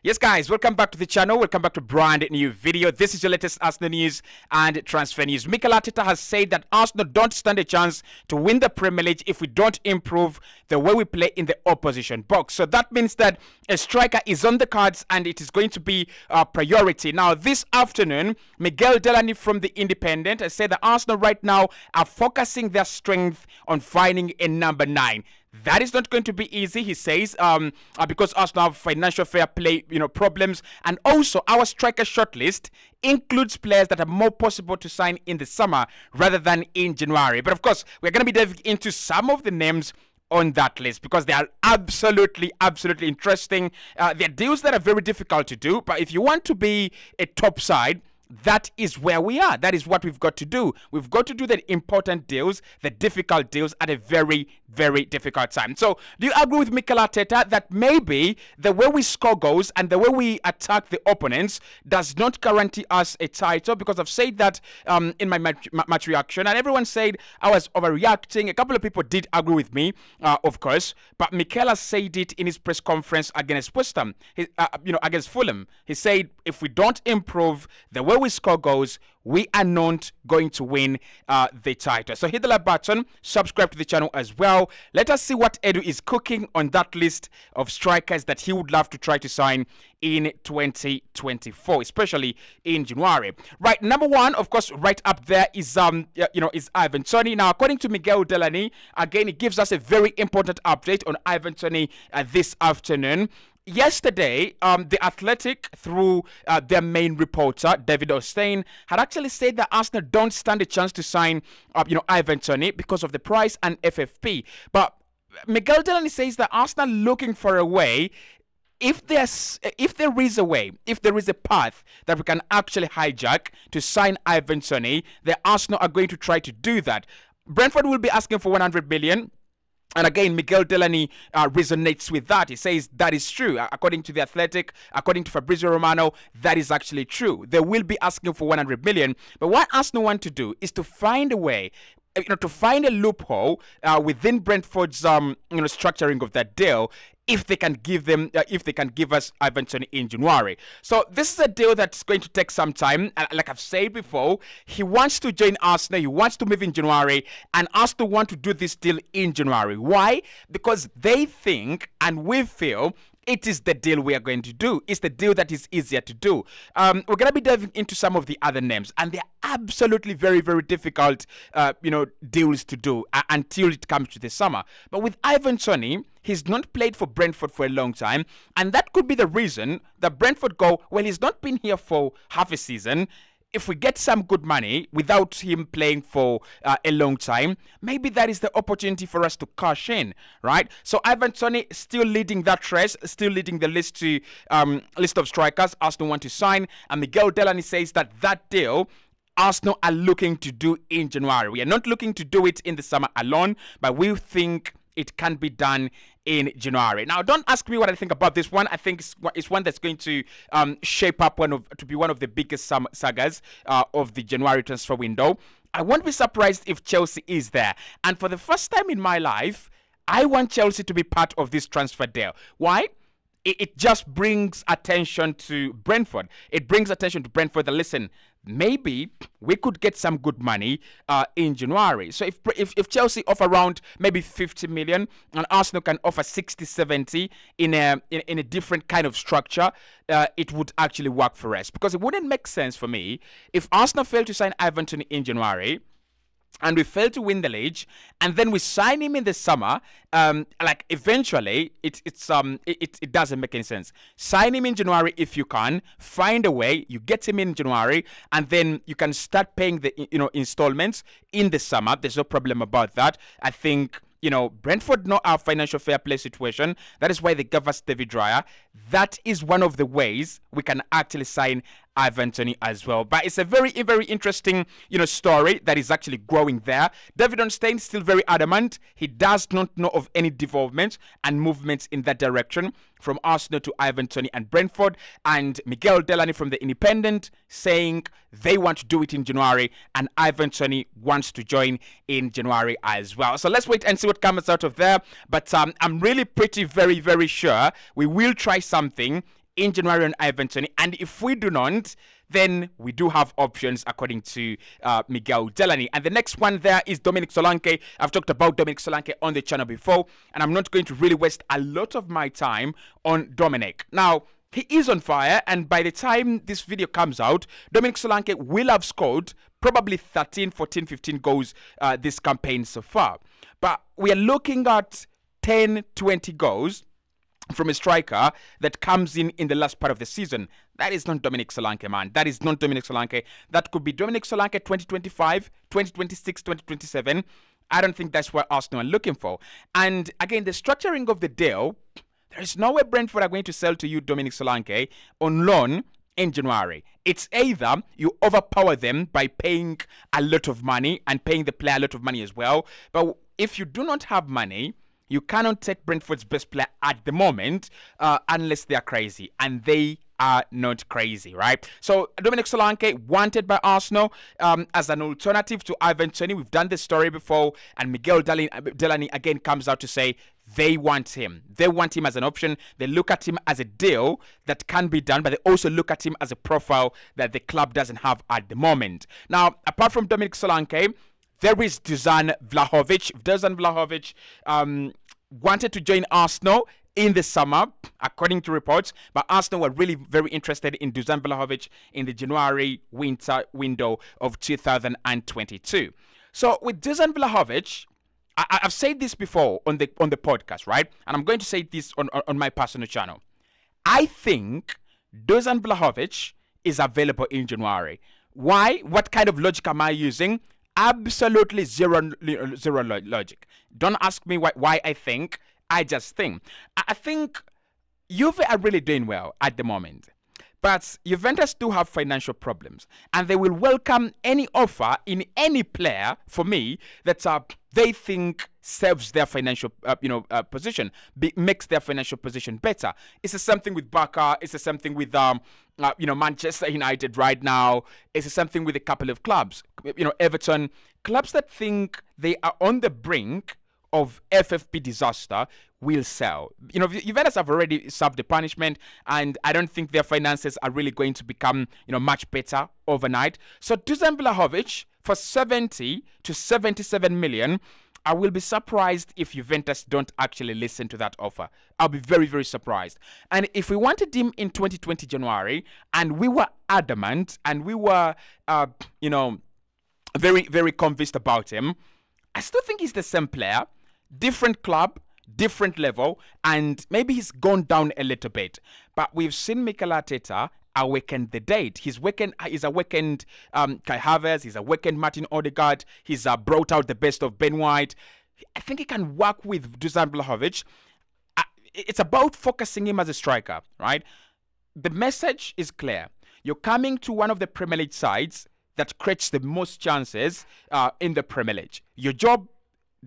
Yes, guys, welcome back to the channel. Welcome back to a brand new video. This is your latest Arsenal news and transfer news. Mikel Arteta has said that Arsenal don't stand a chance to win the Premier League if we don't improve the way we play in the opposition box. So that means that a striker is on the cards and it is going to be a priority. Now, this afternoon, Miguel Delaney from The Independent has said that Arsenal right now are focusing their strength on finding a number 9. That is not going to be easy, he says, because Arsenal have financial fair play, problems, and also our striker shortlist includes players that are more possible to sign in the summer rather than in January. But of course, we're going to be diving into some of the names on that list because they are absolutely interesting. They're deals that are very difficult to do, but if you want to be a top side, that is where we are. That is what we've got to do. We've got to do the important deals, the difficult deals at a very difficult time. So, do you agree with Mikel Arteta that maybe the way we score goals and the way we attack the opponents does not guarantee us a title? Because I've said that in my match reaction, and everyone said I was overreacting. A couple of people did agree with me, of course, but Mikel has said it in his press conference against West Ham, against Fulham. He said if we don't improve the way we score goals, we are not going to win the title. So hit the like button, subscribe to the channel as well. Let us see what Edu is cooking on that list of strikers that he would love to try to sign in 2024, especially in January. Right, number one, of course, right up there is is Ivan Toney. Now, according to Miguel Delaney, again, he gives us a very important update on Ivan Toney this afternoon. Yesterday, The Athletic, through their main reporter, David Ostain, had actually said that Arsenal don't stand a chance to sign Ivan Toney because of the price and FFP. But Miguel Delaney says that Arsenal are looking for a way. If there is a way, if there is a path that we can actually hijack to sign Ivan Toney, the Arsenal are going to try to do that. Brentford will be asking for 100 million. And again, Miguel Delaney resonates with that. He says that is true. According to The Athletic, according to Fabrizio Romano, that is actually true. They will be asking for 100 million. But what Arsenal want to do is to find a way, to find a loophole within Brentford's structuring of that deal, if they can give us Ivan Toney in January. So this is a deal that's going to take some time. And like I've said before, he wants to join Arsenal. He wants to move in January, and Arsenal want to do this deal in January. Why? Because they think, and we feel, it is the deal we are going to do. It's the deal that is easier to do. We're going to be diving into some of the other names, and they're absolutely very difficult, deals to do until it comes to the summer. But with Ivan Toney, he's not played for Brentford for a long time, and that could be the reason that Brentford go, well, he's not been here for half a season. If we get some good money without him playing for a long time, maybe that is the opportunity for us to cash in, right? So Ivan Toney still leading that race, still leading the list of strikers Arsenal want to sign. And Miguel Delaney says that deal Arsenal are looking to do in January. We are not looking to do it in the summer alone, but we think it can be done in January. Now, don't ask me what I think about this one. I think it's one that's going to shape up to be one of the biggest sagas of the January transfer window. I won't be surprised if Chelsea is there. And for the first time in my life, I want Chelsea to be part of this transfer deal. Why? It just brings attention to Brentford. It brings attention to Brentford that, listen, maybe we could get some good money in January. So if Chelsea offer around maybe 50 million and Arsenal can offer 60, 70 in a different kind of structure, it would actually work for us. Because it wouldn't make sense for me if Arsenal fail to sign Ivan Toney in January, and we fail to win the league, and then we sign him in the summer. Eventually, it doesn't make any sense. Sign him in January if you can. Find a way. You get him in January, and then you can start paying the installments in the summer. There's no problem about that. I think Brentford know our financial fair play situation. That is why they gave us David Raya. That is one of the ways we can actually sign Ivan Toney as well. But it's a very interesting, story that is actually growing there. David Ornstein is still very adamant. He does not know of any developments and movements in that direction from Arsenal to Ivan Toney and Brentford. And Miguel Delaney from The Independent saying they want to do it in January, and Ivan Toney wants to join in January as well. So let's wait and see what comes out of there. But I'm really pretty very sure we will try something in January on Ivan Toney. And if we do not, then we do have options according to Miguel Delaney. And the next one there is Dominic Solanke. I've talked about Dominic Solanke on the channel before, and I'm not going to really waste a lot of my time on Dominic. Now, he is on fire, and by the time this video comes out, Dominic Solanke will have scored probably 13, 14, 15 goals this campaign so far. But we are looking at 10, 20 goals from a striker that comes in the last part of the season. That is not Dominic Solanke, man. That is not Dominic Solanke. That could be Dominic Solanke 2025, 2026, 2027. I don't think that's what Arsenal are looking for. And again, the structuring of the deal, there is no way Brentford are going to sell to you Dominic Solanke on loan in January. It's either you overpower them by paying a lot of money and paying the player a lot of money as well. But if you do not have money, you cannot take Brentford's best player at the moment unless they are crazy. And they are not crazy, right? So Dominic Solanke wanted by Arsenal as an alternative to Ivan Toney. We've done this story before, and Miguel Delaney again comes out to say they want him. They want him as an option. They look at him as a deal that can be done, but they also look at him as a profile that the club doesn't have at the moment. Now, apart from Dominic Solanke, there is Dusan Vlahovic. Dusan Vlahovic wanted to join Arsenal in the summer, according to reports, but Arsenal were really very interested in Dusan Vlahovic in the January winter window of 2022. So with Dusan Vlahovic, I've said this before on the podcast, right? And I'm going to say this on my personal channel. I think Dusan Vlahovic is available in January. Why? What kind of logic am I using? Absolutely zero logic. Don't ask me why I think. I just think. I think Juve are really doing well at the moment. But Juventus do have financial problems. And they will welcome any offer in any player, for me, that they think serves their financial position, makes their financial position better. It's the same thing with Barca. It's the same thing with Manchester United right now. It's the same thing with a couple of clubs. Everton, clubs that think they are on the brink of FFP disaster will sell. Juventus have already served the punishment, and I don't think their finances are really going to become, much better overnight. So Dusan Vlahovic for 70 to 77 million, I will be surprised if Juventus don't actually listen to that offer. I'll be very, very surprised. And if we wanted him in 2020 January, and we were adamant, and we were, very, very convinced about him, I still think he's the same player, different club, different level, and maybe he's gone down a little bit. But we've seen Mikel Arteta awaken the date. He's awakened Kai Havertz, he's awakened Martin Odegaard, he's brought out the best of Ben White. I think he can work with Dusan Vlahovic. It's about focusing him as a striker, right? The message is clear. You're coming to one of the Premier League sides that creates the most chances in the Premier League. Your job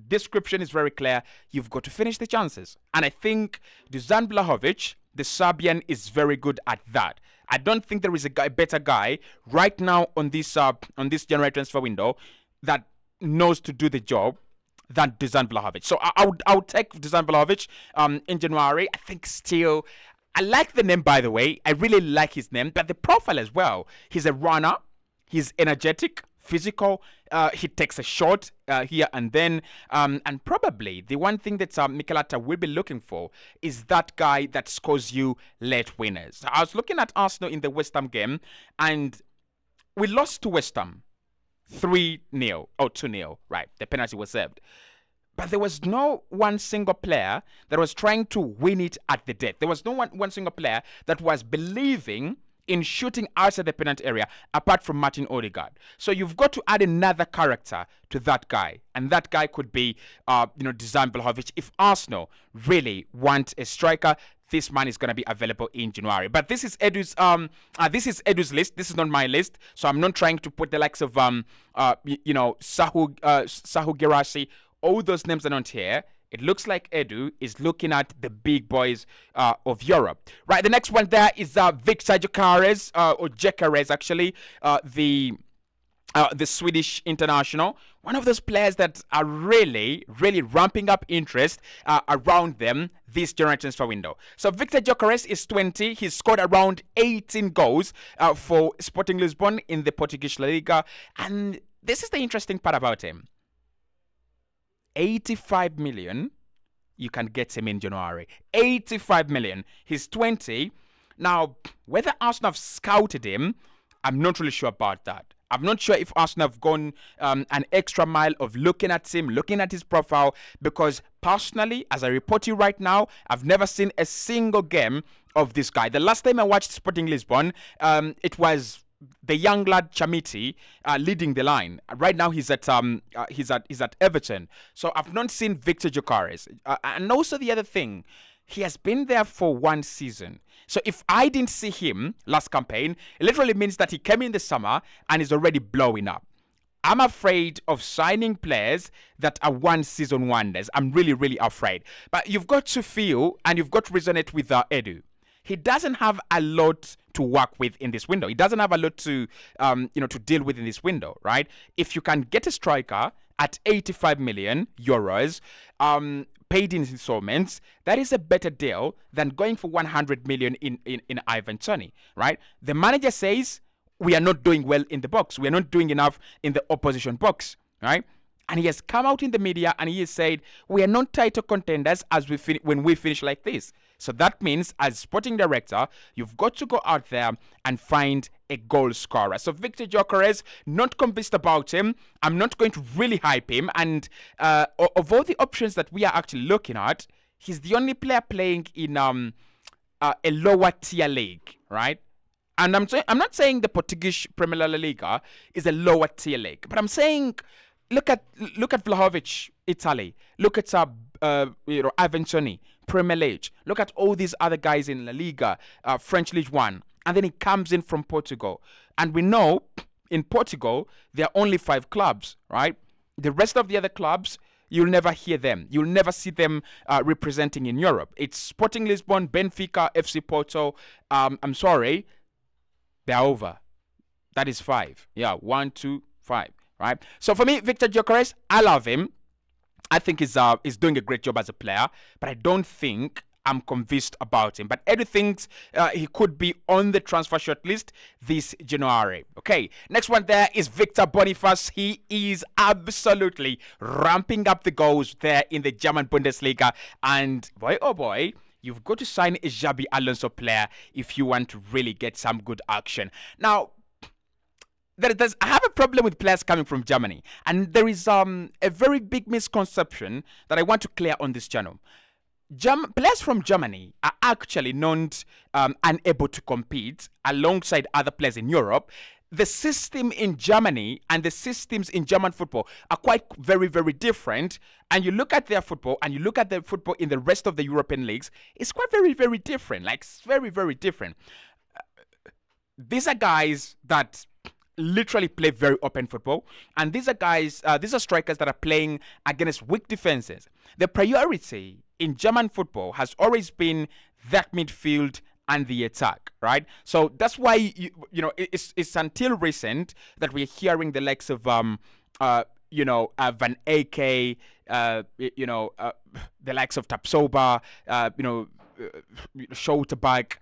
description is very clear. You've got to finish the chances. And I think Dusan Vlahovic, the Serbian, is very good at that. I don't think there is a better guy right now on this January transfer window that knows to do the job than Dusan Vlahovic. So I would take Dusan Vlahovic in January. I think still, I like the name, by the way. I really like his name, but the profile as well. He's a runner. He's energetic, physical. He takes a shot here and then. And probably the one thing that Mikel Arteta will be looking for is that guy that scores you late winners. I was looking at Arsenal in the West Ham game, and we lost to West Ham 3-0 or 2-0, right? The penalty was served. But there was no one single player that was trying to win it at the death. There was no one single player that was believing in shooting outside the penalty area, apart from Martin Odegaard. So you've got to add another character to that guy, and that guy could be, Dusan Vlahovic. If Arsenal really want a striker, this man is going to be available in January. But this is Edu's list. This is not my list, so I'm not trying to put the likes of Sahu Gerasi. All those names are not here. It looks like Edu is looking at the big boys of Europe. Right, the next one there is Victor Jarez, or Jarez actually, the the Swedish international, one of those players that are really, really ramping up interest around them this January transfer window. So Victor Gyökeres is 20. He's scored around 18 goals for Sporting Lisbon in the Portuguese La Liga. And this is the interesting part about him. 85 million, you can get him in January. 85 million. He's 20. Now, whether Arsenal have scouted him, I'm not really sure about that. I'm not sure if Arsenal have gone an extra mile of looking at him, looking at his profile, because personally, as I report you right now, I've never seen a single game of this guy. The last time I watched Sporting Lisbon, it was the young lad Chamiti leading the line. Right now, he's at Everton. So I've not seen Victor Gyökeres. And also the other thing, he has been there for one season. So if I didn't see him last campaign, it literally means that he came in the summer and is already blowing up. I'm afraid of signing players that are one season wonders. I'm really, really afraid. But you've got to feel and you've got to resonate with Edu. He doesn't have a lot to work with in this window. He doesn't have a lot to, to deal with in this window, right? If you can get a striker at 85 million euros, paid in installments, that is a better deal than going for 100 million in Ivan Toney, right? The manager says we are not doing well in the box. We are not doing enough in the opposition box, right? And he has come out in the media and he has said we are not title contenders as when we finish like this. So that means as sporting director, you've got to go out there and find a goal scorer. So Victor Gyökeres, not convinced about him. I'm not going to really hype him. And of all the options that we are actually looking at, he's the only player playing in a lower tier league, right? And I'm not saying the Portuguese Premier La Liga is a lower tier league, but I'm saying look at Vlahovic, Italy. Look at Ivan Toney, Premier League. Look at all these other guys in La Liga, French League One, and then he comes in from Portugal. And we know in Portugal there are only 5 clubs, right? The rest of the other clubs, you'll never hear them. You'll never see them representing in Europe. It's Sporting Lisbon, Benfica, FC Porto. I'm sorry, they're over. That is 5. Yeah, 1, 2, 5. Right. So for me, Victor Gyökeres, I love him. I think he's doing a great job as a player, but I don't think I'm convinced about him. But Edu thinks he could be on the transfer short list this January. Okay, next one there is Victor Bonifas. He is absolutely ramping up the goals there in the German Bundesliga. And boy, oh boy, you've got to sign a Xabi Alonso player if you want to really get some good action. Now, I have a problem with players coming from Germany, and there is a very big misconception that I want to clear on this channel. Players from Germany are actually not unable to compete alongside other players in Europe. The system in Germany and the systems in German football are quite very, very different. And you look at their football and you look at the football in the rest of the European leagues, it's quite very, very different. Like, very, very different. These are guys that literally play very open football, and these are strikers that are playing against weak defenses. The priority in German football has always been that midfield and the attack, right? So that's why it's until recent that we're hearing the likes of Van Eyck, the likes of Tapsoba, Schotterbeck.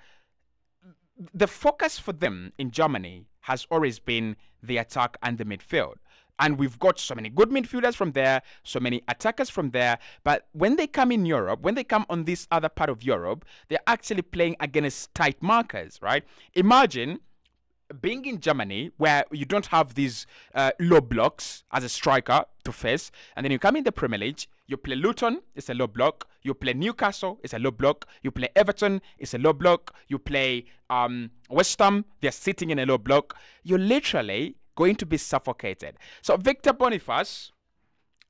The focus for them in Germany has always been the attack and the midfield. And we've got so many good midfielders from there, so many attackers from there. But when they come in Europe, when they come on this other part of Europe, they're actually playing against tight markers, right? Imagine being in Germany where you don't have these low blocks as a striker to face, and then you come in the Premier League, you play Luton, it's a low block. You play Newcastle, it's a low block. You play Everton, it's a low block. You play West Ham, they're sitting in a low block. You're literally going to be suffocated. So Victor Bonifas,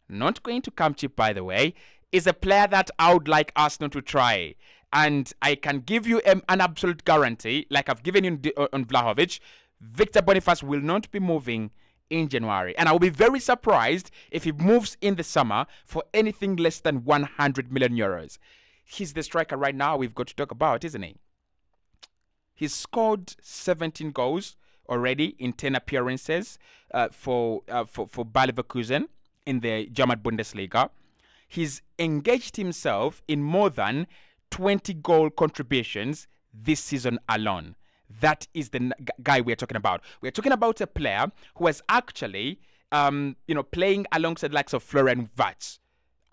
not going to come cheap, by the way, is a player that I would like Arsenal to try. And I can give you an absolute guarantee, like I've given you on Vlahovic, Victor Bonifas will not be moving in January. And I will be very surprised if he moves in the summer for anything less than 100 million euros. He's the striker right now we've got to talk about, isn't he? He's scored 17 goals already in 10 appearances for Bayer Leverkusen in the German Bundesliga. He's engaged himself in more than 20 goal contributions this season alone. That is the guy we're talking about. We're talking about a player who was actually, playing alongside likes of Florian Wirtz,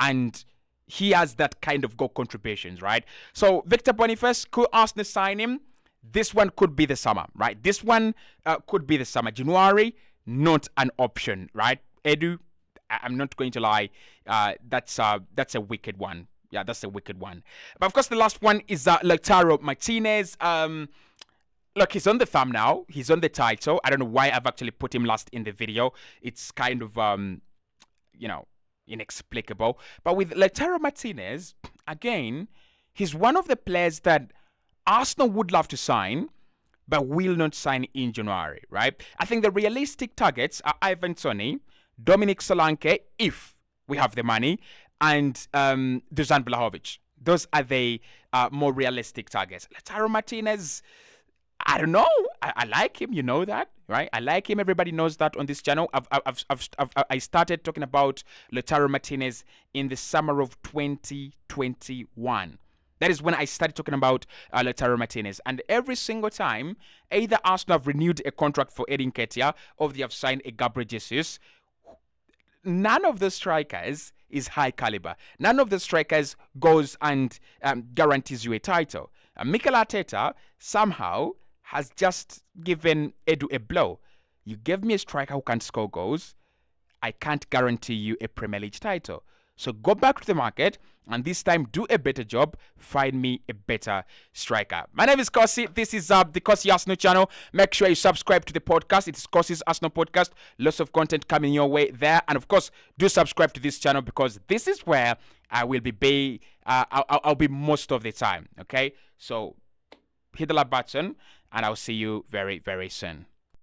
and he has that kind of goal contributions, right? So Victor Bonifas, could Arsenal sign him? This one could be the summer, right? This one could be the summer. January, not an option, right? Edu, I'm not going to lie. That's a wicked one. Yeah, that's a wicked one. But of course, the last one is Lautaro Martinez. Look, he's on the thumbnail. He's on the title. I don't know why I've actually put him last in the video. It's kind of, inexplicable. But with Lautaro Martinez, again, he's one of the players that Arsenal would love to sign, but will not sign in January, right? I think the realistic targets are Ivan Toney, Dominic Solanke, if we have the money, and Dusan Vlahovic. Those are the more realistic targets. Lautaro Martinez, I don't know. I like him. You know that, right? I like him. Everybody knows that on this channel. I started talking about Lautaro Martinez in the summer of 2021. That is when I started talking about Lautaro Martinez. And every single time, either Arsenal have renewed a contract for Edin Ketia or they have signed a Gabriel Jesus. None of the strikers is high caliber. None of the strikers goes and guarantees you a title. Mikel Arteta somehow has just given Edu a blow. You gave me a striker who can score goals. I can't guarantee you a Premier League title. So go back to the market and this time do a better job. Find me a better striker. My name is Kosi. This is the Kosi Arsenal channel. Make sure you subscribe to the podcast. It is Kosi's Arsenal podcast. Lots of content coming your way there. And of course, do subscribe to this channel because this is where I will be. I'll be most of the time. Okay. So hit the like button and I'll see you very, very soon.